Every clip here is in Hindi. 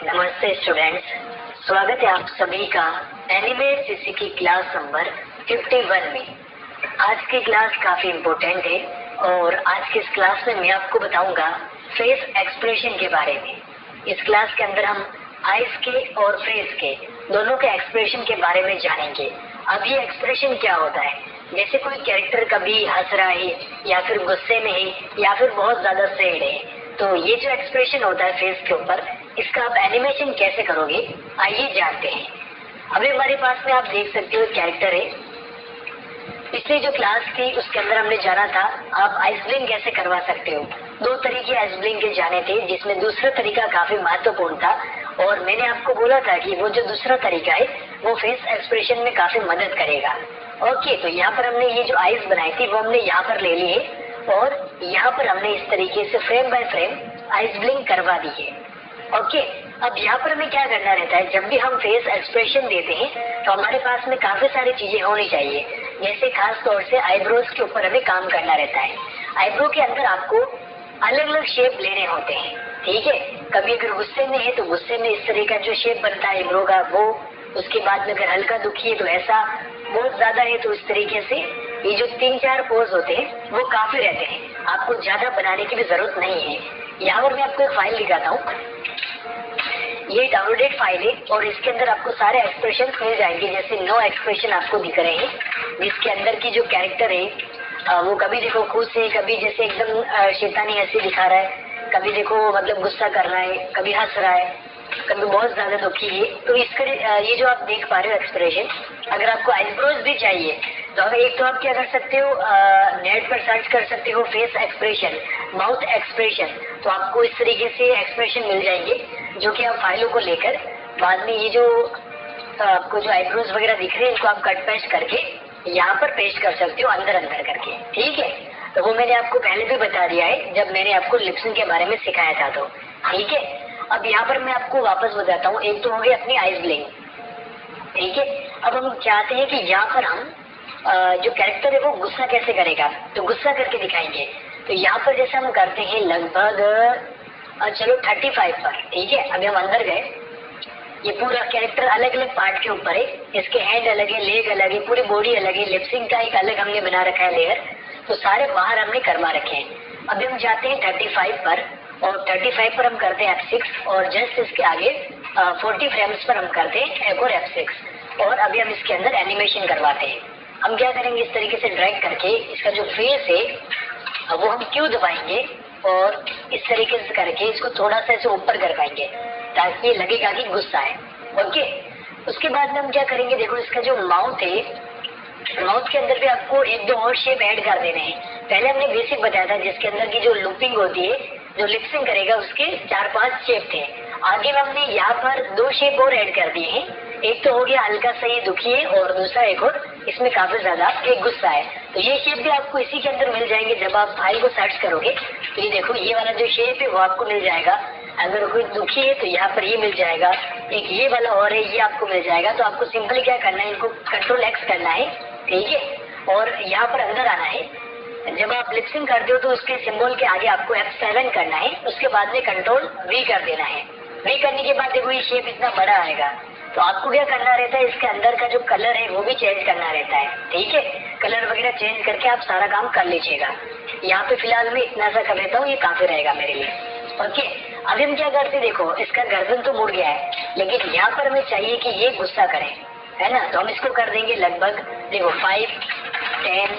नमस्ते स्टूडेंट्स, स्वागत है आप सभी का एनिमेट सीसी की क्लास नंबर 51 में। आज की क्लास काफी इम्पोर्टेंट है और आज की इस क्लास में मैं आपको बताऊंगा फेस एक्सप्रेशन के बारे में। इस क्लास के अंदर हम आईज के और फेस के दोनों के एक्सप्रेशन के बारे में जानेंगे। अब ये एक्सप्रेशन क्या होता है, जैसे कोई कैरेक्टर कभी हंस रहा है या फिर गुस्से में है या फिर बहुत ज्यादा सैड है, तो ये जो एक्सप्रेशन होता है फेस के ऊपर, इसका आप एनिमेशन कैसे करोगे आइए जानते हैं। अभी हमारे पास में आप देख सकते हो कैरेक्टर है। पिछली जो क्लास थी उसके अंदर हमने जाना था आप आइस ब्लिंक कैसे करवा सकते हो। दो तरीके आइस ब्लिंक के जाने थे, जिसमें दूसरा तरीका काफी महत्वपूर्ण था और मैंने आपको बोला था कि वो जो दूसरा तरीका है वो फेस एक्सप्रेशन में काफी मदद करेगा। ओके, तो यहाँ पर हमने ये जो आइस बनाई थी वो हमने यहाँ पर ले लिए और यहाँ पर हमने इस तरीके से frame by frame ice blink करवा दी है। ओके, अब यहाँ पर हमें क्या करना रहता है, जब भी हम फेस एक्सप्रेशन देते हैं तो हमारे पास में काफी सारी चीजें होनी चाहिए। जैसे खास तौर से आईब्रोज के ऊपर हमें काम करना रहता है। आईब्रो के अंदर आपको अलग अलग शेप लेने होते हैं, ठीक है। कभी अगर गुस्से में है तो गुस्से में इस तरह का जो शेप बनता है आईब्रो का वो, उसके बाद में अगर हल्का दुखी है तो ऐसा, बहुत ज्यादा है तो इस तरीके से। ये जो 3-4 पोज होते हैं वो काफी रहते हैं, आपको ज्यादा बनाने की भी जरूरत नहीं है। यहाँ पर मैं आपको एक फाइल दिखाता हूँ, ये डाउनलोडेड फाइल है और इसके अंदर आपको सारे एक्सप्रेशन मिल जाएंगे। जैसे 9 एक्सप्रेशन आपको दिख रहे हैं, जिसके अंदर की जो कैरेक्टर है वो कभी देखो खुश है, कभी जैसे एकदम शैतानी हंसी दिखा रहा है, कभी देखो मतलब गुस्सा कर रहा है, कभी हंस रहा है, कभी बहुत ज्यादा दुखी है। तो इसका ये जो आप देख पा रहे हो एक्सप्रेशन, अगर आपको आईब्रोज भी चाहिए तो एक तो आप क्या कर सकते हो, नेट पर सर्च कर सकते हो फेस एक्सप्रेशन, माउथ एक्सप्रेशन, तो आपको इस तरीके से एक्सप्रेशन मिल जाएंगे जो कि आप फाइलों को लेकर बाद में ये जो आपको जो आईब्रोज वगैरह दिख रहे हैं इनको आप कट पेस्ट करके यहाँ पर पेस्ट कर सकते हो अंदर अंदर करके, ठीक है। तो वो मैंने आपको पहले भी बता दिया है जब मैंने आपको लिप्सिंग के बारे में सिखाया था, तो ठीक है। अब यहाँ पर मैं आपको वापस बताता हूँ, एक तो हो गई अपनी आइज ब्लिंक, ठीक है। अब हम चाहते हैं कि यहाँ पर हम जो कैरेक्टर है वो गुस्सा कैसे करेगा, तो गुस्सा करके दिखाएंगे। तो यहाँ पर जैसे हम करते हैं लगभग चलो 35 पर, ठीक है। अभी हम अंदर गए, ये पूरा कैरेक्टर अलग अलग पार्ट के ऊपर है, इसके हेड अलग है, लेग अलग है, पूरी बॉडी अलग है, लिपसिंग का एक अलग हमने बना रखा है लेयर, तो सारे बाहर हमने करवा रखे हैं। अभी हम जाते हैं 35 पर और 35 पर हम करते हैं F6 और जस्ट इसके आगे 40 फ्रेम्स पर हम करते हैं एक और F6 और अभी हम इसके अंदर एनिमेशन करवाते हैं। हम क्या करेंगे, इस तरीके से ड्रैग करके इसका जो फेस है वो हम क्यों दबाएंगे और इस तरीके से करके इसको थोड़ा सा ऐसे ऊपर कर पाएंगे ताकि ये लगेगा कि गुस्सा है। ओके, उसके बाद में हम क्या करेंगे, देखो इसका जो माउथ है, माउथ के अंदर भी आपको 1-2 और शेप ऐड कर देने हैं। पहले हमने बेसिक बताया था जिसके अंदर की जो लूपिंग होती है, जो लिप्सिंग करेगा उसके 4-5 शेप थे। आगे में हमने यहाँ पर 2 शेप और ऐड कर दिए हैं, एक तो हो गया हल्का सा ये दुखी है और दूसरा एक और इसमें काफी ज्यादा एक गुस्सा है। तो ये शेप भी आपको इसी के अंदर मिल जाएंगे जब आप फाइल को सर्च करोगे। तो ये देखो ये वाला जो शेप है वो आपको मिल जाएगा, अगर कोई दुखी है तो यहाँ पर ये मिल जाएगा, एक ये वाला और है ये आपको मिल जाएगा। तो आपको सिंपली क्या करना है, इनको Ctrl+X करना है, ठीक है, और यहाँ पर अंदर आना है। जब आप लिप्सिंग करते हो तो उसके सिंबल के आगे आपको F7 करना है, उसके बाद में Ctrl+V कर देना है। V करने के बाद देखो ये शेप इतना बड़ा आएगा, तो आपको क्या करना रहता है, इसके अंदर का जो कलर है वो भी चेंज करना रहता है, ठीक है। कलर वगैरह चेंज करके आप सारा काम कर लीजिएगा। यहाँ पे फिलहाल मैं इतना सा कर लेता हूँ, ये काफी रहेगा मेरे लिए। ओके, अभी हम क्या करते देखो, इसका गर्दन तो मुड़ गया है लेकिन यहाँ पर हमें चाहिए कि ये गुस्सा करे, है ना। तो हम इसको कर देंगे लगभग देखो 5, 10,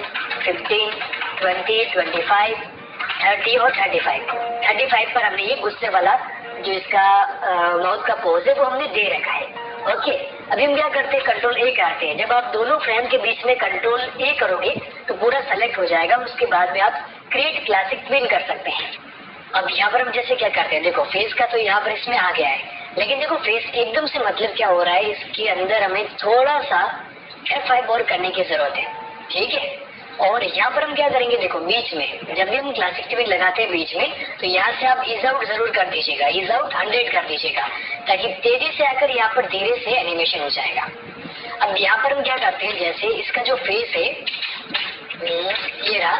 15, 20, 25, 30 और 35 पर हमने ये गुस्से वाला जो इसका माउथ का पोज है वो हमने दे रखा है। ओके, अभी हम क्या करते हैं, Ctrl+A करते हैं। जब आप दोनों फ्रेम के बीच में Ctrl+A करोगे तो पूरा सेलेक्ट हो जाएगा, उसके बाद में आप क्रिएट क्लासिक ट्विन कर सकते हैं। अब यहाँ पर हम जैसे क्या करते हैं, देखो फेस का तो यहाँ पर इसमें आ गया है, लेकिन देखो फेस एकदम से मतलब क्या हो रहा है, इसके अंदर हमें थोड़ा सा F5 और करने की जरूरत है, ठीक है। और यहाँ पर हम क्या करेंगे, देखो बीच में जब भी हम क्लासिक ट्विन लगाते हैं बीच में, तो यहाँ से आप ईज आउट जरूर कर दीजिएगा, ईज आउट 100 कर दीजिएगा, ताकि तेजी से आकर यहाँ पर धीरे से एनिमेशन हो जाएगा। अब यहाँ पर हम क्या करते हैं, जैसे इसका जो फेस है ये रहा,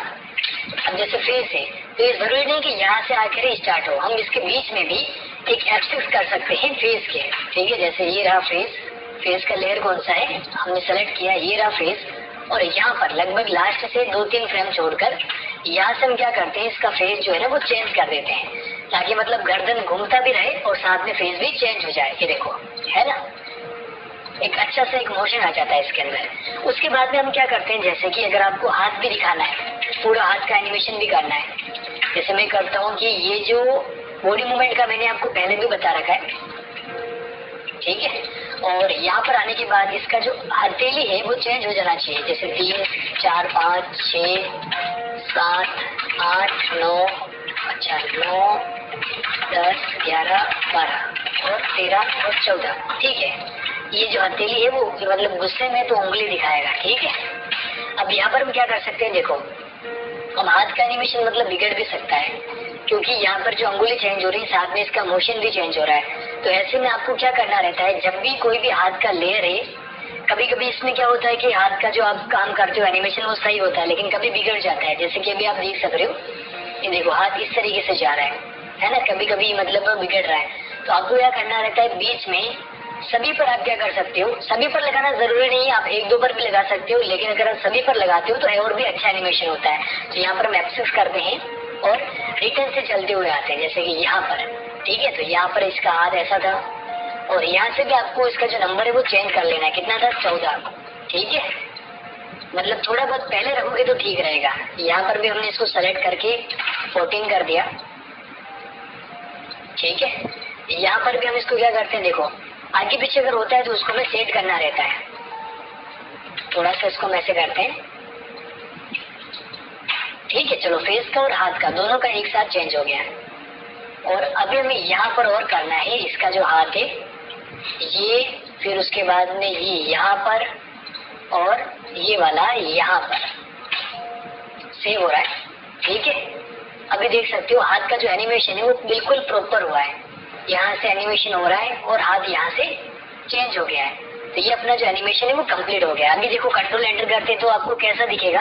अब जैसे फेस है तो ये जरूरी नहीं कि यहाँ से आकर ही स्टार्ट हो, हम इसके बीच में भी एक F6 कर सकते हैं फेस के। ठीक है, जैसे ये रहा फेस, फेस का लेयर कौन सा है हमने सेलेक्ट किया, ये रहा फेस। और यहाँ पर लगभग लास्ट से 2-3 फ्रेम छोड़कर यहाँ से हम क्या करते हैं, इसका फेस जो है ना वो चेंज कर देते हैं, ताकि मतलब गर्दन घूमता भी रहे और साथ में फेस भी चेंज हो जाए। ये देखो है ना, एक अच्छा सा एक मोशन आ जाता है इसके अंदर। उसके बाद में हम क्या करते हैं, जैसे कि अगर आपको हाथ भी दिखाना है, पूरा हाथ का एनिमेशन भी करना है, जैसे मैं करता हूँ कि ये जो बॉडी मूवमेंट का मैंने आपको पहले भी बता रखा है। ठीक है, और यहाँ पर आने के बाद इसका जो हथेली है वो चेंज हो जाना चाहिए, जैसे 3, 4, 5, 6, 7, 8, 9, अच्छा 9, 10, 11, 12 और 13 और 14। ठीक है, ये जो हथेली है वो मतलब गुस्से में तो उंगली दिखाएगा। ठीक है, अब यहाँ पर हम क्या कर सकते हैं, देखो हम हाथ का एनिमेशन मतलब बिगड़ भी सकता है, क्योंकि यहाँ पर जो अंगुली चेंज हो रही है साथ में इसका मोशन भी चेंज हो रहा है। तो ऐसे में आपको क्या करना रहता है, जब भी कोई भी हाथ का लेयर है, कभी कभी इसमें क्या होता है कि हाथ का जो आप काम करते हो एनिमेशन वो सही होता है, लेकिन कभी बिगड़ जाता है। जैसे कि अभी आप देख सक रहे हो, ये देखो हाथ इस तरीके से जा रहा है ना, कभी कभी मतलब बिगड़ रहा है। तो आपको क्या करना रहता है, बीच में सभी पर आप क्या कर सकते हो, सभी पर लगाना जरूरी नहीं है, आप 1-2 पर भी लगा सकते हो, लेकिन अगर आप सभी पर लगाते हो तो और भी अच्छा एनिमेशन होता है। तो यहाँ पर हम F6 करते हैं और रिटर्न से चलते हुए आते हैं, जैसे कि यहाँ पर। ठीक है, तो यहाँ पर इसका हाथ ऐसा था और यहाँ से भी आपको इसका जो नंबर है वो चेंज कर लेना है, कितना था 14। ठीक है, मतलब थोड़ा बहुत पहले रखोगे तो ठीक रहेगा। यहाँ पर भी हमने इसको सेलेक्ट करके 14 कर दिया। ठीक है, यहाँ पर भी हम इसको क्या करते हैं, देखो आगे पीछे अगर होता है तो उसको हमें सेट करना रहता है। थोड़ा सा इसको हम ऐसे करते हैं। ठीक है, चलो फेस का और हाथ का दोनों का एक साथ चेंज हो गया है। और अभी हमें यहाँ पर और करना है, इसका जो हाथ है ये, फिर उसके बाद में ये यहाँ पर और ये वाला यहाँ पर सेव हो रहा है। ठीक है, अभी देख सकते हो हाथ का जो एनिमेशन है वो बिल्कुल प्रॉपर हुआ है, यहाँ से एनिमेशन हो रहा है और हाथ यहाँ से चेंज हो गया है। तो ये अपना जो एनिमेशन है वो कंप्लीट हो गया। अभी देखो कंट्रोल एंटर करते तो आपको कैसा दिखेगा,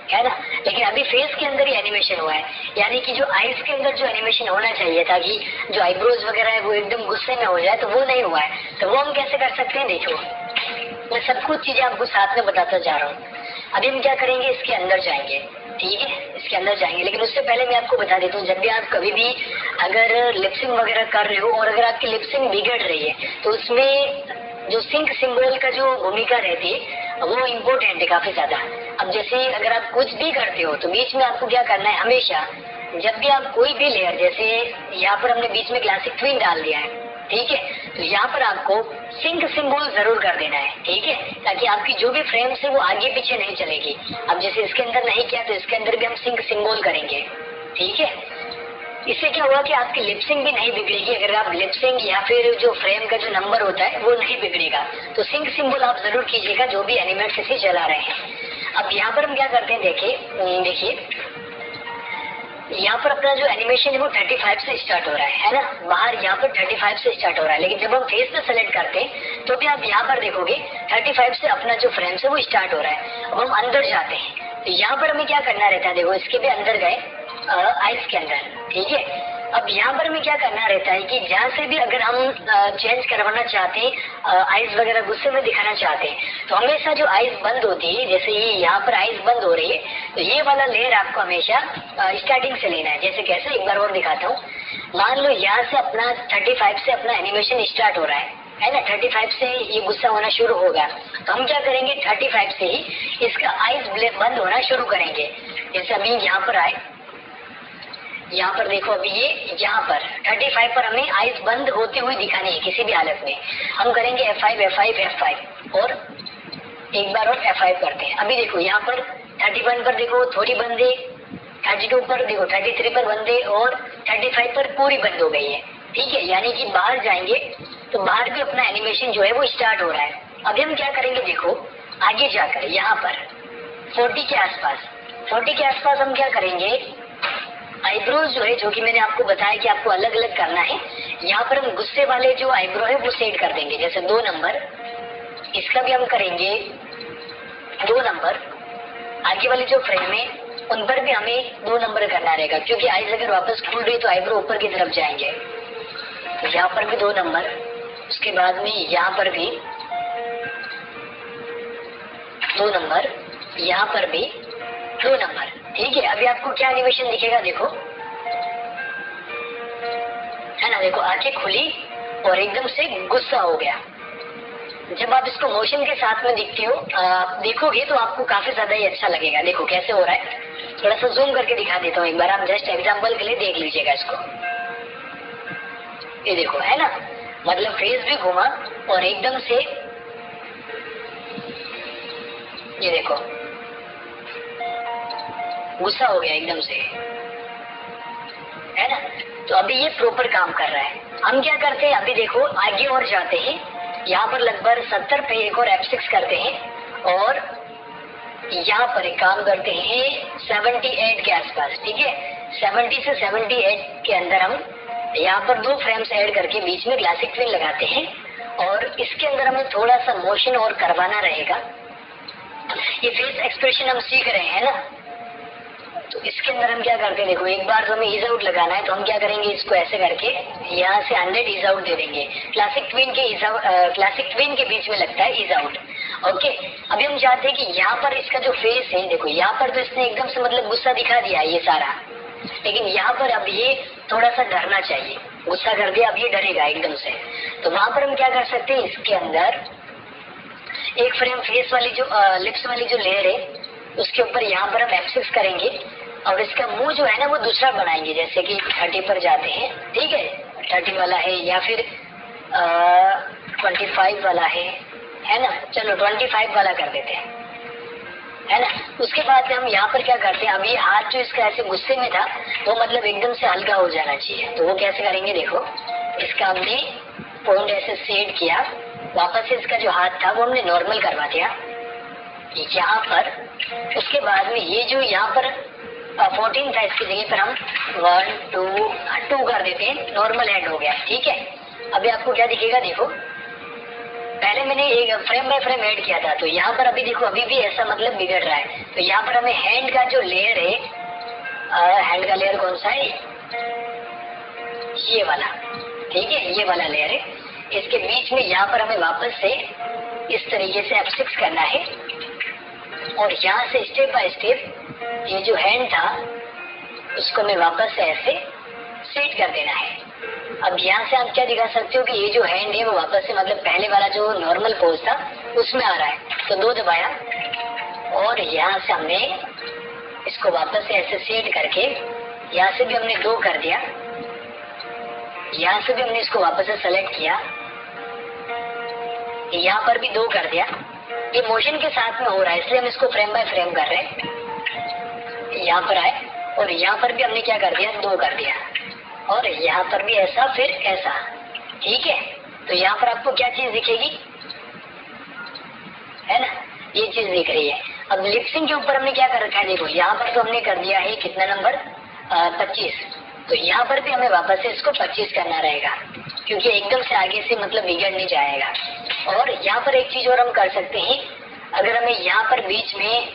है ना, लेकिन अभी फेस के अंदर ही एनिमेशन हुआ है, यानी कि जो आईज के अंदर जो एनिमेशन होना चाहिए था कि जो आईब्रोज वगैरह है वो एकदम गुस्से में हो जाए, तो वो नहीं हुआ है। तो वो हम कैसे कर सकते हैं, देखो मैं सब कुछ चीजें आपको साथ में बताता जा रहा हूँ। अभी हम क्या करेंगे, इसके अंदर जाएंगे। ठीक है, इसके अंदर जाएंगे, लेकिन उससे पहले मैं आपको बता देता हूँ, जब भी आप कभी भी अगर लिपसिंग वगैरह कर रहे हो और अगर आपकी लिपसिंग बिगड़ रही है तो उसमें जो सिंक सिंबल का जो भूमिका रहती है वो इम्पोर्टेंट है काफी ज्यादा। अब जैसे अगर आप कुछ भी करते हो तो बीच में आपको क्या करना है, हमेशा जब भी आप कोई भी लेयर, जैसे यहाँ पर हमने बीच में क्लासिक ट्विन डाल दिया है। ठीक है, तो यहाँ पर आपको सिंक सिंबल जरूर कर देना है। ठीक है, ताकि आपकी जो भी फ्रेम्स है वो आगे पीछे नहीं चलेगी। अब जैसे इसके अंदर नहीं किया तो इसके अंदर भी हम सिंक सिंबल करेंगे। ठीक है, इससे क्या हुआ कि आपकी लिपसिंग भी नहीं बिगड़ेगी। अगर आप लिपसिंग या फिर जो फ्रेम का जो नंबर होता है वो नहीं बिगड़ेगा। तो सिंक सिंबल आप जरूर कीजिएगा जो भी एनिमेट से चला रहे हैं। अब यहाँ पर हम क्या करते हैं, देखिए यहाँ पर अपना जो एनिमेशन है वो 35 से स्टार्ट हो रहा है ना, बाहर यहाँ पर 35 से स्टार्ट हो रहा है, लेकिन जब हम फेस पे सेलेक्ट करते हैं तो भी आप यहाँ पर देखोगे 35 से अपना जो फ्रेम्स है वो स्टार्ट हो रहा है। अब हम अंदर जाते हैं तो यहाँ पर हमें क्या करना रहता है, देखो इसके भी अंदर गए आइस के अंदर। ठीक है, अब यहाँ पर हमें क्या करना रहता है कि जहाँ से भी अगर हम चेंज करवाना चाहते हैं, आइस वगैरह गुस्से में दिखाना चाहते हैं, तो हमेशा जो आइस बंद होती है, जैसे ये यहाँ पर आइस बंद हो रही है, तो ये वाला लेयर आपको हमेशा स्टार्टिंग से लेना है। जैसे कैसे, एक बार और दिखाता हूँ। मान लो यहाँ से अपना 35 से अपना एनिमेशन स्टार्ट हो रहा है ना, 35 से ये गुस्सा होना शुरू होगा, तो हम क्या करेंगे 35 से ही इसका आइस बंद होना शुरू करेंगे। जैसे अभी यहाँ पर आए, यहाँ पर देखो अभी ये यहाँ पर 35 पर हमें आइस बंद होते हुए दिखानी है किसी भी हालत में। हम करेंगे F5 F5 F5 और एक बार और F5 करते हैं। अभी देखो यहाँ पर 31 पर देखो थोड़ी बंद है, 32 पर देखो 33 पर बंद है और 35 पर पूरी बंद हो गई है। ठीक है, यानी कि बाहर जाएंगे तो बाहर भी अपना एनिमेशन जो है वो स्टार्ट हो रहा है। अभी हम क्या करेंगे, देखो आगे जाकर यहाँ पर 40 के आसपास हम क्या करेंगे, आईब्रोज जो है, जो कि मैंने आपको बताया कि आपको अलग अलग करना है, यहाँ पर हम गुस्से वाले जो आईब्रो है वो सेट कर देंगे। जैसे 2 नंबर, इसका भी हम करेंगे 2 नंबर। आगे वाली जो फ्रेम है उन पर भी हमें 2 नंबर करना रहेगा, क्योंकि आईज अगर वापस खुल रही तो आईब्रो ऊपर की तरफ जाएंगे, तो यहाँ पर भी 2 नंबर, उसके बाद में यहाँ पर भी 2 नंबर, यहाँ पर भी 2 नंबर। ठीक है, अभी आपको क्या एनिमेशन दिखेगा देखो, है ना, देखो आंखें खुली और एकदम से गुस्सा हो गया। जब आप इसको मोशन के साथ में दिखते हो, देखोगे तो आपको काफी ज्यादा ही अच्छा लगेगा। देखो कैसे हो रहा है, थोड़ा सा जूम करके दिखा देता हूँ एक बार, आप जस्ट एग्जांपल के लिए देख लीजिएगा इसको। ये देखो, है ना, मतलब फेस भी घुमा और एकदम से ये देखो गुस्सा हो गया एकदम से, है ना। तो अभी ये प्रॉपर काम कर रहा है। हम क्या करते हैं, अभी देखो आगे और जाते हैं, यहाँ पर लगभग 70 पे एक और F6 करते हैं और यहाँ पर एक काम करते हैं 78 के आसपास। ठीक है, 70 से 78 के अंदर हम यहाँ पर 2 फ्रेम्स ऐड करके बीच में क्लासिक ट्विन लगाते हैं और इसके अंदर हमें थोड़ा सा मोशन और करवाना रहेगा। ये फेस एक्सप्रेशन हम सीख रहे हैं ना, तो इसके अंदर हम क्या करते हैं, देखो एक बार तो हमें ईज आउट लगाना है, तो हम क्या करेंगे, इसको ऐसे करके यहाँ से 100 ईज आउट दे देंगे। क्लासिक ट्विन के बीच में लगता है ईज आउट। ओके, अभी हम चाहते हैं कि यहाँ पर इसका जो फेस है, देखो यहाँ पर तो इसने एकदम से मतलब गुस्सा दिखा दिया है ये सारा, लेकिन यहाँ पर अब ये थोड़ा सा डरना चाहिए। गुस्सा कर दिया, अब ये डरेगा एकदम से, तो वहां पर हम क्या कर सकते हैं, इसके अंदर एक फ्रेम फेस वाली जो लिप्स वाली जो लेयर है उसके ऊपर यहाँ पर हम F6 करेंगे और इसका मुंह जो है ना वो दूसरा बनाएंगे, जैसे कि 30 पर जाते हैं। ठीक है, 30 वाला है या फिर 25 वाला है ना, चलो 25 वाला कर देते हैं, है ना। उसके बाद हम यहाँ पर क्या करते हैं, अभी हाथ जो इसका ऐसे गुस्से में था वो मतलब एकदम से हल्का हो जाना चाहिए, तो वो कैसे करेंगे, देखो इसका हमने पॉइंट ऐसे सेट किया, वापस से इसका जो हाथ था वो हमने नॉर्मल करवा दिया यहाँ पर। उसके बाद में ये जो यहाँ पर 14 था, इसकी जगह पर हम 1 2 कर देते हैं, नॉर्मल हैंड हो गया। ठीक है, अभी आपको क्या दिखेगा, देखो पहले मैंने एक फ्रेम बाय फ्रेम ऐड किया था, तो यहाँ पर अभी देखो अभी भी ऐसा मतलब बिगड़ रहा है। तो यहाँ पर हमें हैंड का जो लेयर है, हैंड का लेयर कौन सा है, ये वाला। ठीक है, ये वाला लेयर है, इसके बीच में यहाँ पर हमें वापस से इस तरीके से F6 करना है और यहाँ से स्टेप बाय स्टेप ये जो हैंड था उसको हमें वापस से ऐसे सेट कर देना है। अब यहाँ से आप क्या दिखा सकते हो कि ये जो हैंड है वो वापस से मतलब पहले वाला जो नॉर्मल पोज था उसमें आ रहा है, तो 2 दबाया और यहाँ से हमने इसको वापस से ऐसे सेट करके यहाँ से भी हमने 2 कर दिया, यहाँ से भी हमने इसको वापस से सेलेक्ट किया, यहाँ पर भी 2 कर दिया। ये मोशन के साथ में हो रहा है इसलिए हम इसको फ्रेम बाय फ्रेम कर रहे हैं। यहाँ पर आए और यहाँ पर भी हमने क्या कर दिया, 2 कर दिया और यहाँ पर भी ऐसा फिर ऐसा। ठीक है, तो यहाँ पर आपको क्या चीज दिखेगी, है ना, ये चीज दिख रही है। अब लिप्सिंग के ऊपर हमने क्या कर रखा है, देखो यहाँ पर तो हमने कर दिया है कितना नंबर 25, तो यहाँ पर भी हमें वापस से इसको 25 करना रहेगा क्योंकि एकदम से आगे से मतलब बिगड़ नहीं जाएगा। और यहाँ पर एक चीज और हम कर सकते हैं, अगर हमें यहाँ पर बीच में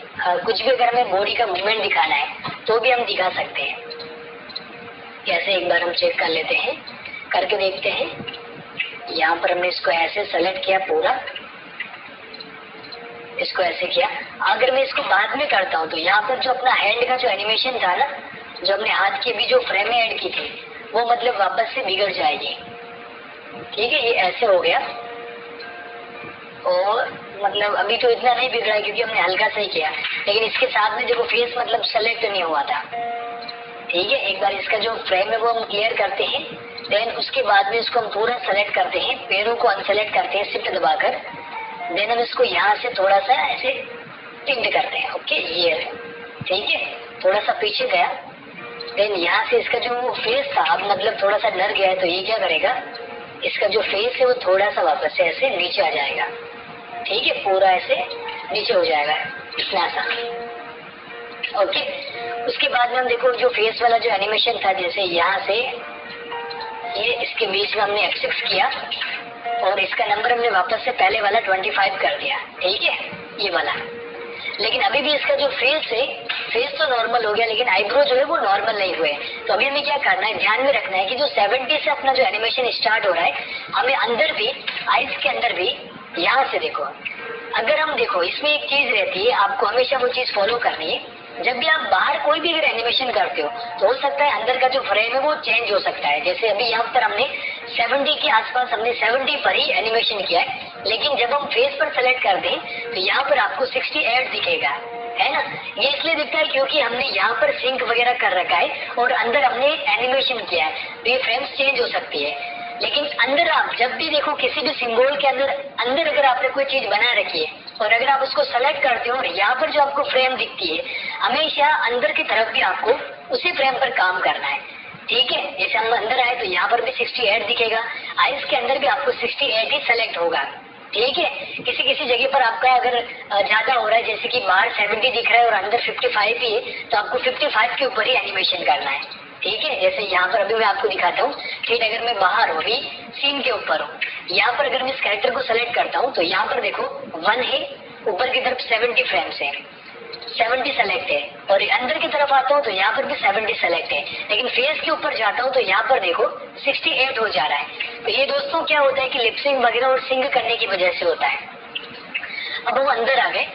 कुछ भी अगर हमें बॉडी का मूवमेंट दिखाना है तो भी हम दिखा सकते हैं। कैसे, एक बार हम चेक कर लेते हैं, करके देखते हैं। यहाँ पर हमने इसको ऐसे सेलेक्ट किया पूरा, इसको ऐसे किया। अगर मैं इसको बाद में करता हूँ तो यहाँ पर जो अपना हैंड का जो एनिमेशन था ना, जो हमने हाथ की भी जो फ्रेम ऐड की थी वो मतलब वापस से बिगड़ जाएगी। ठीक है, ये ऐसे हो गया और मतलब अभी तो इतना नहीं बिगड़ा है क्योंकि हमने हल्का सा ही किया, लेकिन इसके साथ में देखो फेस मतलब सेलेक्ट नहीं हुआ था। ठीक है, एक बार इसका जो फ्रेम है वो हम क्लियर करते हैं, देन उसके बाद में इसको हम पूरा सेलेक्ट करते हैं, पैरों को अनसेलेक्ट करते हैं शिफ्ट दबाकर, देन हम इसको यहाँ से थोड़ा सा ऐसे टिल्ट करते हैं। ओके, ये ठीक है, थोड़ा सा पीछे गया, देन यहाँ से इसका जो फेस था अब मतलब थोड़ा सा डर गया है, तो ये क्या करेगा, इसका जो फेस है वो थोड़ा सा वापस से ऐसे नीचे आ जाएगा। ठीक है, पूरा ऐसे नीचे हो जाएगा, इतना सा। ओके, उसके बाद में हम देखो जो फेस वाला जो एनिमेशन था, जैसे यहाँ से ये इसके बीच में हमने F6 किया और इसका नंबर हमने वापस से पहले वाला 25 कर दिया। ठीक है, ये वाला, लेकिन अभी भी इसका जो फेस है फेस तो नॉर्मल हो गया लेकिन आईब्रो जो है वो नॉर्मल नहीं हुए। तो अभी हमें क्या करना है, ध्यान में रखना है कि जो 70 से अपना जो एनिमेशन स्टार्ट हो रहा है, हमें अंदर भी, आईज के अंदर भी, यहाँ से देखो, अगर हम देखो इसमें एक चीज रहती है, आपको हमेशा वो चीज फॉलो करनी है। जब भी आप बाहर कोई भी अगर एनिमेशन करते हो तो हो सकता है अंदर का जो फ्रेम है वो चेंज हो सकता है। जैसे अभी यहाँ पर हमने 70 के आसपास, हमने 70 पर ही एनिमेशन किया है, लेकिन जब हम फेस पर सेलेक्ट कर दें तो यहाँ पर आपको 68 दिखेगा, है ना। ये इसलिए दिखता है क्योंकि हमने यहाँ पर सिंक वगैरह कर रखा है और अंदर हमने एनिमेशन किया है, तो ये फ्रेम्स चेंज हो सकती है। लेकिन अंदर आप जब भी देखो किसी भी सिंबल के अंदर अंदर अगर आपने कोई चीज बना रखी है और अगर आप उसको सेलेक्ट करते हो और यहाँ पर जो आपको फ्रेम दिखती है, हमेशा अंदर की तरफ भी आपको उसी फ्रेम पर काम करना है, ठीक है। जैसे हम अंदर आए तो यहाँ पर भी 68 दिखेगा, आइस के अंदर भी आपको 68 ही सेलेक्ट होगा, ठीक है। किसी किसी जगह पर आपका अगर ज्यादा हो रहा है, जैसे कि बाहर 70 दिख रहा है और अंदर 55 ही है, तो आपको 55 के ऊपर ही एनिमेशन करना है, ठीक है। जैसे यहाँ पर अभी मैं आपको दिखाता हूँ, ठीक, अगर मैं बाहर हूँ, अभी सीन के ऊपर हूँ, यहाँ पर अगर मैं इस कैरेक्टर को सेलेक्ट करता हूँ तो यहाँ पर देखो 1 है, ऊपर की तरफ 70 फ्रेम्स है, 70 सेलेक्ट है, और अंदर की तरफ आता हूँ तो यहाँ पर भी 70 सेलेक्ट है, लेकिन फेस के ऊपर जाता हूँ तो यहाँ पर देखो 68 हो जा रहा है। तो ये दोस्तों क्या होता है कि लिपसिंग वगैरह और सिंग करने की वजह से होता है। अब हम अंदर आ गए,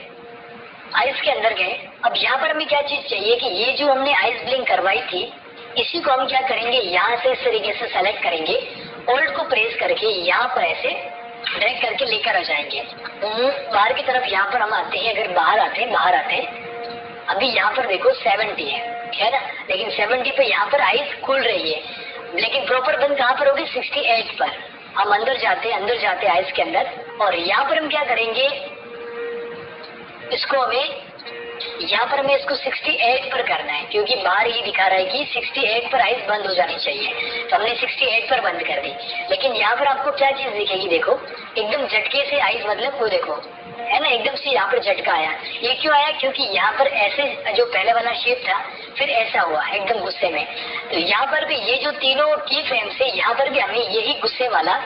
आइस के अंदर गए, अब यहाँ पर हमें क्या चीज चाहिए कि ये जो हमने आइस ब्लिंक करवाई थी, इसी को हम क्या करेंगे, यहाँ से इस तरीके से सेलेक्ट करेंगे, ऑल्ट को प्रेस करके यहाँ पर ऐसे ड्रैग करके लेकर आ जाएंगे। बाहर की तरफ यहाँ पर हम आते हैं, अगर बाहर आते हैं, अभी यहाँ पर देखो 70 है ना, लेकिन 70 पे यहाँ पर आइस खुल रही है, लेकिन प्रॉपर बंद कहाँ पर होगी, 68 पर। हम अंदर जाते आइस के अंदर, और यहाँ पर हम क्या करेंगे, इसको हमें यहाँ पर हमें इसको 68 पर करना है, क्योंकि बाहर ये दिखा रहा है कि 68 पर आइस बंद हो जानी चाहिए, तो हमने 68 पर बंद कर दी। लेकिन यहाँ पर आपको क्या चीज दिखेगी, देखो एकदम झटके से आइस, मतलब वो देखो, है ना, एकदम से यहाँ पर झटका आया। ये क्यों आया, क्योंकि यहाँ पर ऐसे जो पहले वाला शेप था फिर ऐसा हुआ एकदम गुस्से में। तो यहाँ पर भी ये जो तीनों की फ्रेम से यहाँ पर भी हमें यही गुस्से वाला,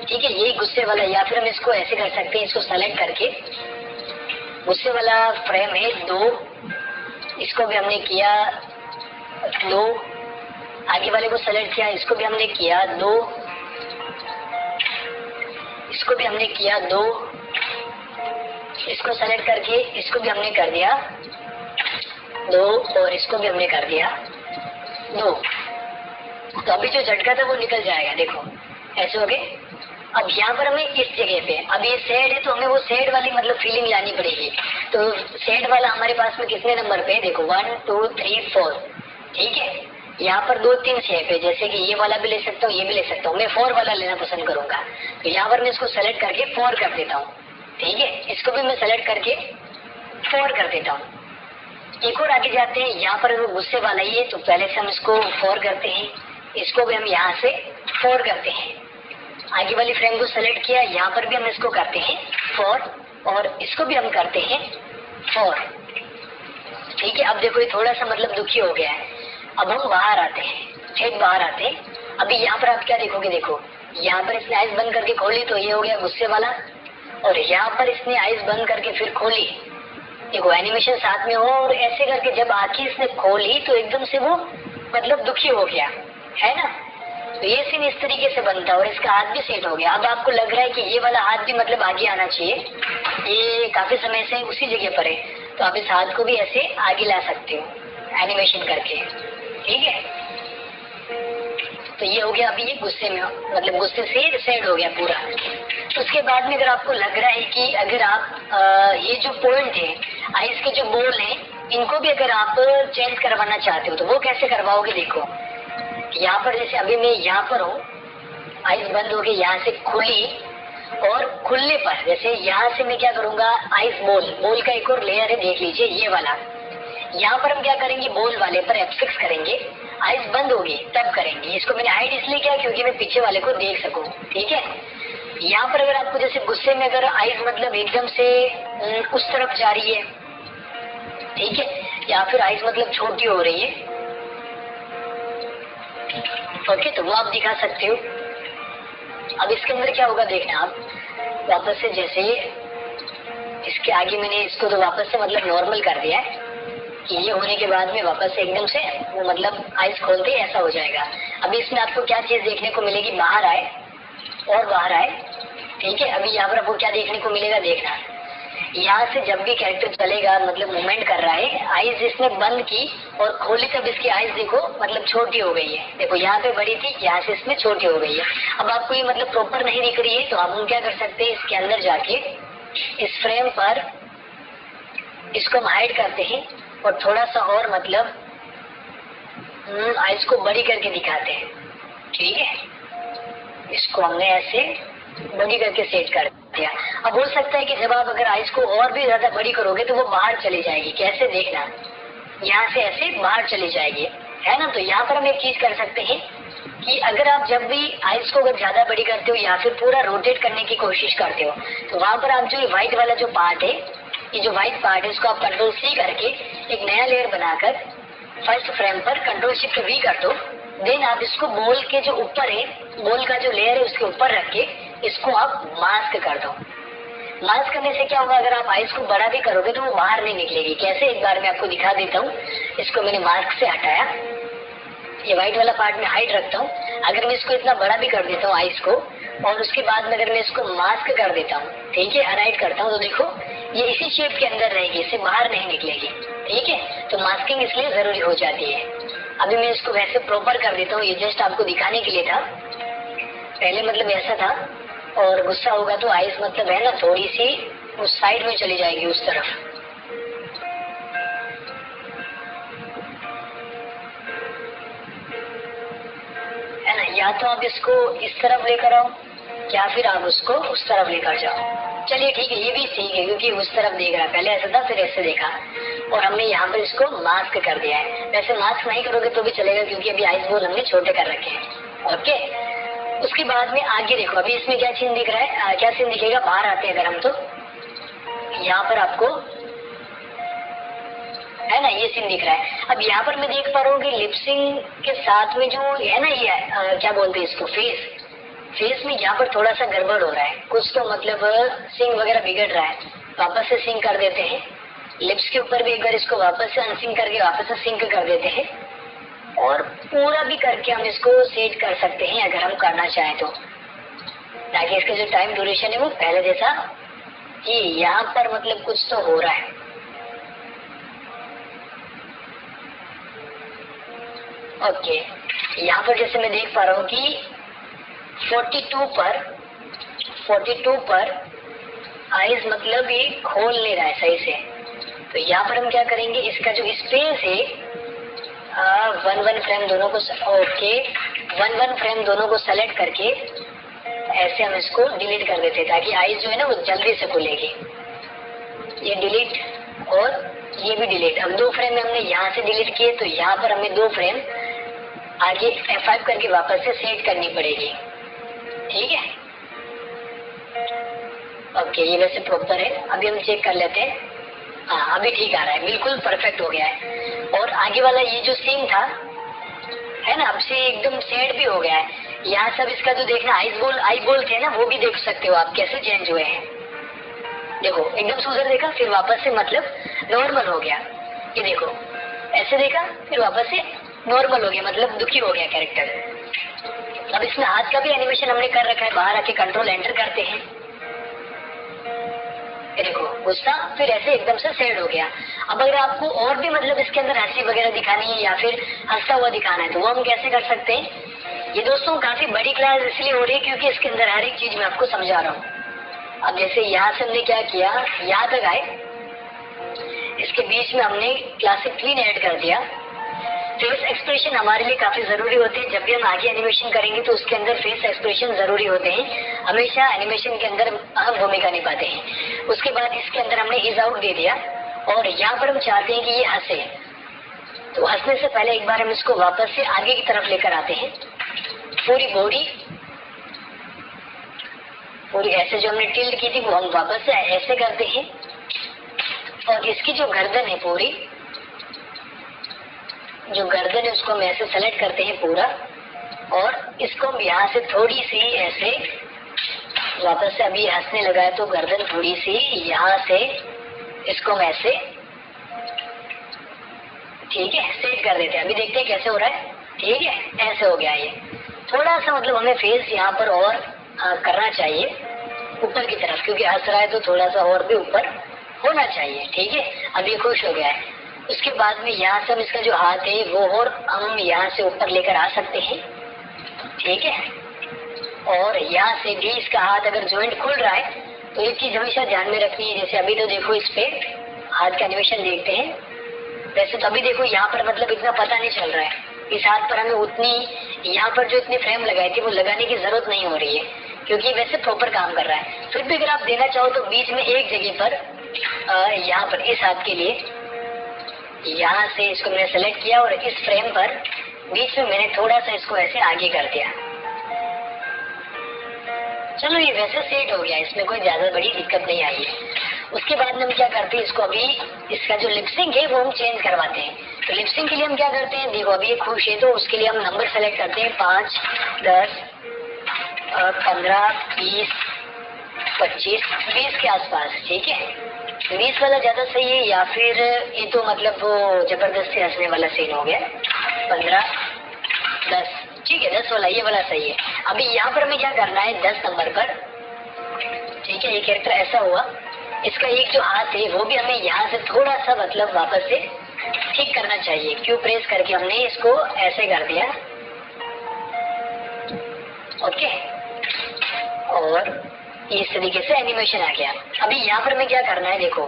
ठीक है, यही गुस्से वाला, या फिर हम इसको ऐसे कर सकते हैं, इसको सेलेक्ट करके गुस्से वाला फ्रेम है 2, इसको भी हमने किया 2, आगे वाले को सेलेक्ट किया, इसको भी हमने किया 2, इसको भी हमने किया 2, इसको सेलेक्ट करके इसको भी हमने कर दिया 2, और इसको भी हमने कर दिया 2। तो अभी जो झटका था वो निकल जाएगा, देखो ऐसे हो गए। अब यहाँ पर हमें इस जगह पे, अब ये शेड है तो हमें वो शेड वाली मतलब फीलिंग लानी पड़ेगी। तो शेड वाला हमारे पास में कितने नंबर पे है, देखो 1 2 3 4, ठीक है। यहाँ पर 2-3 शेप है, जैसे कि ये वाला भी ले सकता हूँ, ये भी ले सकता हूँ, मैं 4 वाला लेना पसंद करूंगा। तो यहाँ पर मैं इसको सेलेक्ट करके 4 कर देता हूँ, ठीक है। इसको भी मैं सेलेक्ट करके 4 कर देता हूँ। एक और आगे जाते हैं, यहाँ पर वो गुस्से वाला ही है, तो पहले से हम इसको 4 करते हैं, इसको भी हम यहाँ से 4 करते हैं। आगे वाली फ्रेम को सेलेक्ट किया, यहाँ पर भी हम इसको करते हैं 4, और इसको भी हम करते हैं 4, ठीक है। अब देखो ये थोड़ा सा मतलब दुखी हो गया है। अब हम बाहर आते हैं, ठीक, बाहर आते हैं। अभी यहाँ पर आप क्या देखोगे, देखो यहाँ पर इसने आइस बंद करके खोली तो ये हो गया गुस्से वाला, और यहाँ पर इसने आइस बंद करके फिर खोली, देखो एनिमेशन साथ में हो, और ऐसे करके जब आंखें इसने खोली तो एकदम से वो मतलब दुखी हो गया, है ना। तो ये सीन इस तरीके से बनता है, और इसका हाथ भी सेट हो गया। अब आपको लग रहा है कि ये वाला हाथ भी मतलब आगे आना चाहिए, ये काफी समय से उसी जगह पर है, तो आप इस हाथ को भी ऐसे आगे ला सकते हो एनिमेशन करके, ठीक है। तो ये हो गया, अभी ये गुस्से में मतलब गुस्से से सेट हो गया पूरा। उसके बाद में अगर आपको लग रहा है कि अगर आप ये जो पॉइंट है, आइस के जो बोल हैं, इनको भी अगर आप चेंज करवाना चाहते हो तो वो कैसे करवाओगे, देखो यहाँ पर जैसे अभी मैं यहाँ पर हूँ, आइस बंद हो गई, यहाँ से खुली, और खुलने पर जैसे यहाँ से मैं क्या करूंगा, आइस बोल का एक और लेयर है, देख लीजिए ये वाला। यहाँ पर हम क्या करेंगे, बोल वाले पर F6 करेंगे, आइस बंद होगी तब करेंगे। इसको मैंने हाइड इसलिए किया क्योंकि मैं पीछे वाले को देख सकूं, ठीक है। यहाँ पर अगर आपको जैसे गुस्से में अगर आइस मतलब एकदम से उस तरफ जा रही है, ठीक है, या फिर आइस मतलब छोटी हो रही है, ओके, तो वो आप दिखा सकते हो। अब इसके अंदर क्या होगा देखना आप, वापस से जैसे इसके आगे मैंने इसको तो वापस से मतलब नॉर्मल कर दिया है कि ये होने के बाद में वापस से एकदम से वो मतलब आइज खोलते ही ऐसा हो जाएगा। अभी इसमें आपको क्या चीज देखने को मिलेगी, बाहर आए और बाहर आए, ठीक है। अभी यहाँ पर आपको क्या देखने को मिलेगा, देखना यहाँ से जब भी कैरेक्टर चलेगा मतलब मूवमेंट कर रहा है, आइज इसने बंद की और खोली तब इसकी आइज देखो मतलब छोटी हो गई है। देखो यहाँ पे बड़ी थी, यहाँ से इसमें छोटी हो गई है। अब आपको ये मतलब प्रॉपर नहीं दिख रही है तो हम क्या कर सकते हैं, इसके अंदर जाके इस फ्रेम पर इसको हम हाइड करते हैं और थोड़ा सा और मतलब आइज को बड़ी करके दिखाते हैं, ठीक है। इसको हमने ऐसे बड़ी करके सेट कर दिया। अब हो सकता है कि जब आप अगर आइज को और भी ज्यादा बड़ी करोगे तो वो बाहर चली जाएगी। कैसे, देखना यहाँ से ऐसे बाहर चली जाएगी, है ना। तो यहाँ पर हम एक चीज कर सकते हैं कि अगर आप जब भी आइज को अगर ज्यादा बड़ी करते हो या फिर पूरा रोटेट करने की कोशिश करते हो तो वहां पर आप जो व्हाइट वाला जो पार्ट है, ये जो व्हाइट पार्ट है, इसको आप कंट्रोल सी करके एक नया लेयर बनाकर फर्स्ट फ्रेम पर कंट्रोल शिफ्ट वी कर दो। देन आप इसको बॉल के जो ऊपर है, बॉल का जो लेयर है उसके ऊपर रख के इसको आप मास्क कर दो। मास्क करने से क्या होगा, अगर आप आइज को बड़ा भी करोगे तो वो बाहर नहीं निकलेगी। कैसे, एक बार मैं आपको दिखा देता हूँ। इसको मैंने मास्क से हटाया, ये व्हाइट वाला पार्ट में हाइड रखता हूँ। अगर मैं इसको इतना बड़ा भी कर देता हूँ आइज को, और उसके बाद में अगर मैं इसको मास्क कर देता हूँ, ठीक है, हाइड करता हूँ, तो देखो ये इसी शेप के अंदर रहेगी, इससे बाहर नहीं निकलेगी, ठीक है। तो मास्किंग इसलिए जरूरी हो जाती है। अभी मैं इसको वैसे प्रॉपर कर देता हूँ, ये जस्ट आपको दिखाने के लिए था। पहले मतलब ऐसा था, और गुस्सा होगा तो आइज मतलब है ना थोड़ी सी उस साइड में चली जाएगी, उस तरफ। है ना, या तो आप इसको इस तरफ लेकर आओ या फिर आप उसको उस तरफ लेकर जाओ। चलिए ठीक है, ये भी ठीक है क्योंकि उस तरफ देख रहा है, पहले ऐसा था फिर ऐसे देखा, और हमने यहाँ पर इसको मास्क कर दिया है। वैसे मास्क नहीं करोगे तो भी चलेगा क्योंकि अभी आइज बोल हमने छोटे कर रखे हैं, ओके। उसके बाद में आगे देखो, अभी इसमें क्या सीन दिख रहा है, क्या सीन दिखेगा, बाहर आते हैं अगर हम तो यहाँ पर आपको है ना ये सीन दिख रहा है। अब यहाँ पर मैं देख पा रहा हूँ कि लिपसिंग के साथ में जो है ना ये क्या बोलते हैं इसको, फेस में यहाँ पर थोड़ा सा गड़बड़ हो रहा है, कुछ तो मतलब सिंक वगैरह बिगड़ रहा है। वापस से सिंक कर देते हैं। लिप्स के ऊपर भी एक बार इसको वापस से अनसिंक करके वापस से सिंक कर देते हैं, और पूरा भी करके हम इसको सेट कर सकते हैं अगर हम करना चाहें तो, ताकि इसका जो टाइम ड्यूरेशन है वो पहले जैसा कि यहाँ पर मतलब कुछ तो हो रहा है। ओके, यहाँ पर जैसे मैं देख पा रहा हूँ कि 42 पर आइज मतलब ये खोल नहीं रहा है सही से। तो यहाँ पर हम क्या करेंगे, इसका जो स्पेस है 1 फ्रेम दोनों को, ओके 1 फ्रेम दोनों को सेलेक्ट करके ऐसे हम इसको डिलीट कर देते हैं ताकि आइज जो है ना वो जल्दी से खुलेगी। ये डिलीट और ये भी डिलीट। अब 2 फ्रेम में हमने यहाँ से डिलीट किए तो यहाँ पर हमें 2 फ्रेम आगे F5 करके वापस से सेट करनी पड़ेगी, ठीक है। ओके, ये वैसे प्रॉपर है। अभी हम चेक कर लेते हैं। हाँ, अभी ठीक आ रहा है, बिल्कुल परफेक्ट हो गया है। और आगे वाला ये जो सीन था है ना, अब से एकदम सेट भी हो गया है। यहाँ सब इसका जो देखना आई बोल थे ना, वो भी देख सकते हो आप कैसे चेंज हुए हैं। देखो एकदम सुधर देखा, फिर वापस से मतलब नॉर्मल हो गया। ये देखो ऐसे देखा, फिर वापस से नॉर्मल हो गया, मतलब दुखी हो गया कैरेक्टर। अब इसमें हाथ का भी एनिमेशन हमने कर रखा है। बाहर आके कंट्रोल एंटर करते हैं, देखो गुस्सा, फिर ऐसे एकदम से सेट हो गया। अब अगर आपको और भी मतलब इसके अंदर हंसी वगैरह दिखानी है या फिर हंसता हुआ दिखाना है तो वो हम कैसे कर सकते हैं। ये दोस्तों काफी बड़ी क्लास इसलिए हो रही है क्योंकि इसके अंदर हर एक चीज मैं आपको समझा रहा हूँ। अब जैसे यहाँ से हमने क्या किया, यहाँ तक आए, इसके बीच में हमने क्लासिक क्लीन ऐड कर दिया। फेस एक्सप्रेशन हमारे लिए काफी जरूरी होते हैं। जब भी हम आगे एनिमेशन करेंगे तो उसके अंदर फेस एक्सप्रेशन जरूरी होते हैं, हमेशा एनिमेशन के अंदर अहम भूमिका निभाते हैं। उसके बाद इसके अंदर हमने इज आउट दे दिया, और यहाँ पर हम चाहते हैं कि ये हंसे, तो हंसने से पहले एक बार हम इसको वापस से आगे की तरफ लेकर आते हैं। पूरी बॉडी, पूरी ऐसे जो हमने टिल्ट की थी वो हम वापस से ऐसे करते हैं, और इसकी जो गर्दन है, पूरी जो गर्दन है उसको हम ऐसे सेलेक्ट करते हैं पूरा, और इसको हम यहाँ से थोड़ी सी ऐसे वापस से अभी हंसने लगा है तो गर्दन थोड़ी सी यहाँ से इसको मैं ऐसे, ठीक है, सेट कर देते हैं। अभी देखते हैं कैसे हो रहा है। ठीक है, ऐसे हो गया ये। थोड़ा सा मतलब हमें फेस यहाँ पर और करना चाहिए ऊपर की तरफ, क्योंकि हंस रहा है तो थोड़ा सा और भी ऊपर होना चाहिए। ठीक है, अब ये खुश हो गया है। उसके बाद में यहाँ से हम इसका जो हाथ है वो और हम यहाँ से ऊपर लेकर आ सकते हैं। ठीक है, और यहाँ से भी इसका हाथ अगर जॉइंट खुल रहा है तो एक चीज हमेशा ध्यान में रखनी है। जैसे अभी तो देखो इस पे हाथ का एनिमेशन देखते हैं, वैसे तो अभी देखो यहाँ पर मतलब इतना पता नहीं चल रहा है। इस हाथ पर हमें उतनी यहाँ पर जो इतनी फ्रेम लगाई थी वो लगाने की जरूरत नहीं हो रही है, क्योंकि वैसे प्रॉपर काम कर रहा है। फिर भी अगर आप देना चाहो तो बीच में एक जगह पर यहाँ पर इस हाथ के लिए यहाँ से इसको मैंने सेलेक्ट किया और इस फ्रेम पर बीच में मैंने थोड़ा सा इसको ऐसे आगे कर दिया। चलो ये वैसे सेट हो गया, इसमें कोई ज्यादा बड़ी दिक्कत नहीं आई है। उसके बाद में हम क्या करते हैं, इसको अभी इसका जो लिपसिंग है वो हम चेंज करवाते हैं। तो लिपसिंग के लिए हम क्या करते हैं, देखो अभी ये खुश है तो उसके लिए हम नंबर सेलेक्ट करते हैं 5, 10, 15, 20, 25, 20 के आसपास। ठीक है, 20 वाला ज्यादा सही है या फिर ये तो मतलब वो जबरदस्ती हंसने वाला सीन हो गया। 15, 10, ठीक है, 10 वाला ये वाला सही है। अभी यहाँ पर हमें क्या करना है, 10 नंबर पर, ठीक है, ये कैरेक्टर ऐसा हुआ। इसका एक जो हाथ है वो भी हमें यहाँ से थोड़ा सा मतलब वापस से ठीक करना चाहिए। क्यू प्रेस करके हमने इसको ऐसे कर दिया। ओके, और इस तरीके से एनिमेशन आ गया। अभी यहाँ पर हमें क्या करना है, देखो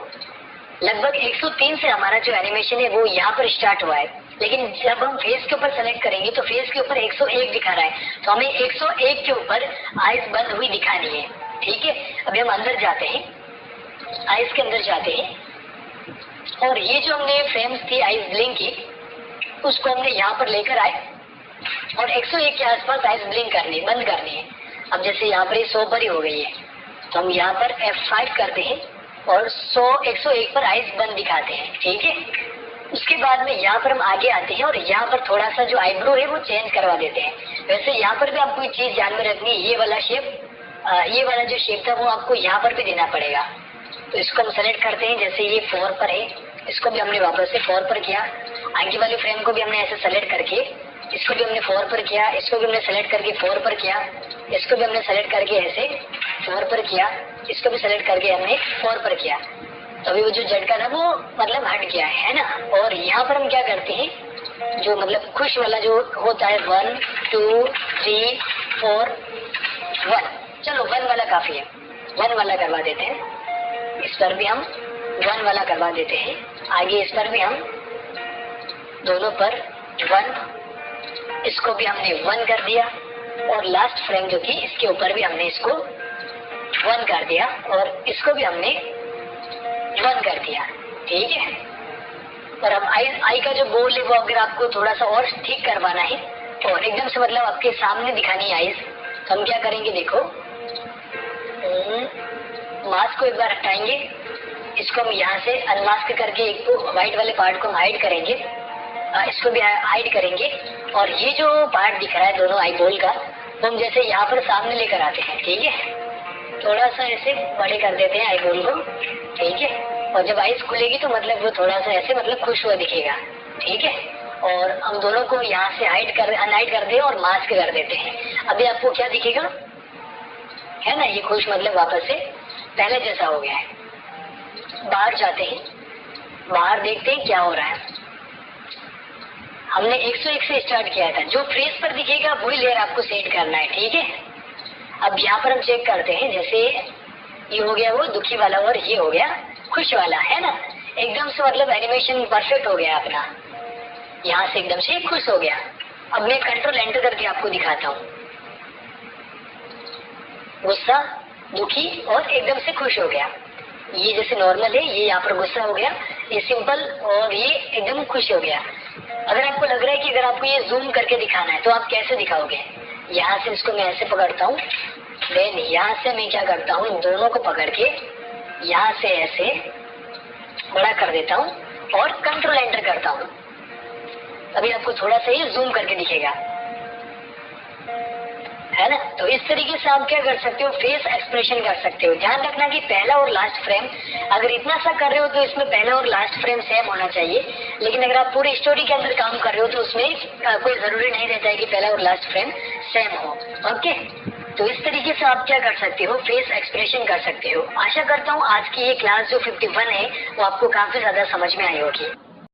लगभग 103 से हमारा जो एनिमेशन है वो यहाँ पर स्टार्ट हुआ है, लेकिन जब हम फेस के ऊपर सेलेक्ट करेंगे तो फेस के ऊपर 101 दिखा रहा है, तो हमें 101 के ऊपर आइज बंद हुई दिखानी है। ठीक है, अभी हम अंदर जाते हैं, आइज के अंदर जाते हैं, और ये जो हमने फ्रेम्स थी आइज ब्लिंक की उसको हमने यहाँ पर लेकर आए और 101 के आसपास आइज ब्लिंक करनी, बंद करनी है। अब जैसे यहाँ पर 100 पर ही हो गई है तो हम यहाँ पर F5 करते हैं और 101 पर आइज बंद दिखाते हैं। ठीक है, उसके बाद में यहाँ पर हम आगे आते हैं और यहाँ पर थोड़ा सा जो आईब्रो है वो चेंज करवा देते हैं। वैसे यहाँ पर भी आपको एक चीज ध्यान में रखनी है, ये वाला शेप, ये वाला जो शेप था वो आपको यहाँ पर भी देना पड़ेगा। तो इसको हम सेलेक्ट करते हैं, जैसे ये 4 पर है, इसको भी हमने वापस से 4 पर किया। आगे वाले फ्रेम को भी हमने ऐसे सेलेक्ट करके इसको भी हमने 4 पर किया, इसको भी हमने सेलेक्ट करके 4 पर किया, इसको भी हमने सेलेक्ट करके ऐसे 4 पर किया, इसको भी सेलेक्ट करके हमने 4 पर किया। तो अभी वो जो झटका था वो मतलब हट गया है ना। और यहाँ पर हम क्या करते हैं, जो मतलब खुश वाला जो होता है 1, 2, 3, 4, 1, चलो 1 वाला काफी है, 1 वाला करवा देते हैं। इस पर भी हम 1 वाला करवा देते हैं। आगे इस पर भी हम दोनों पर 1, इसको भी हमने 1 कर दिया, और लास्ट फ्रेम जो थी इसके ऊपर भी हमने इसको 1 कर दिया और इसको भी हमने 1 कर दिया। ठीक है, और अब आई का जो गोल है वो अगर आपको थोड़ा सा और ठीक करवाना है और एकदम से मतलब आपके सामने दिखानी है आईज, तो हम क्या करेंगे, देखो मास्क को एक बार हटाएंगे, इसको हम यहाँ से अनमास्क करके एक तो व्हाइट वाले पार्ट को हम हाइड करेंगे, इसको भी हाइड करेंगे, और ये जो पार्ट दिख रहा है दोनों आई बॉल का वो हम जैसे यहाँ पर सामने लेकर आते हैं। ठीक है, थोड़ा सा ऐसे बड़े कर देते हैं आई बॉल को। ठीक है, और जब आइज खुलेगी तो मतलब वो थोड़ा सा ऐसे मतलब खुश हुआ दिखेगा। ठीक है, और हम दोनों को यहाँ से अनहाइड कर दे और मास्क कर देते हैं। अभी आपको क्या दिखेगा, है ना, ये खुश मतलब वापस से पहले जैसा हो गया है। बाहर जाते हैं, बाहर देखते हैं क्या हो रहा है। हमने 101 से स्टार्ट किया था, जो फेस पर दिखेगा वही लेयर आपको सेट करना है। ठीक है, अब यहाँ पर हम चेक करते हैं, जैसे ये हो गया वो दुखी वाला और ये हो गया खुश वाला, है ना, एकदम से मतलब एनिमेशन परफेक्ट हो गया अपना, यहाँ से एकदम से खुश हो गया। अब मैं कंट्रोल एंटर करके आपको दिखाता हूँ, गुस्सा, दुखी और एकदम से खुश हो गया। ये जैसे नॉर्मल है, ये यहाँ पर गुस्सा हो गया, ये सिंपल, और ये एकदम खुश हो गया। अगर आपको लग रहा है कि अगर आपको ये जूम करके दिखाना है तो आप कैसे दिखाओगे, यहाँ से इसको मैं ऐसे पकड़ता हूँ, देन यहाँ से मैं क्या करता हूँ, इन दोनों को पकड़ के यहाँ से ऐसे बड़ा कर देता हूँ और कंट्रोल एंटर करता हूँ। अभी आपको थोड़ा सा ये जूम करके दिखेगा, है ना। तो इस तरीके से आप क्या कर सकते हो, फेस एक्सप्रेशन कर सकते हो। ध्यान रखना कि पहला और लास्ट फ्रेम, अगर इतना सा कर रहे हो तो इसमें पहला और लास्ट फ्रेम सेम होना चाहिए, लेकिन अगर आप पूरी स्टोरी के अंदर काम कर रहे हो तो उसमें कोई जरूरी नहीं रहता है कि पहला और लास्ट फ्रेम सेम हो। ओके, तो इस तरीके से आप क्या कर सकते हो, फेस एक्सप्रेशन कर सकते हो। आशा करता हूँ आज की ये क्लास जो 51 है वो आपको काफी ज्यादा समझ में आई होगी।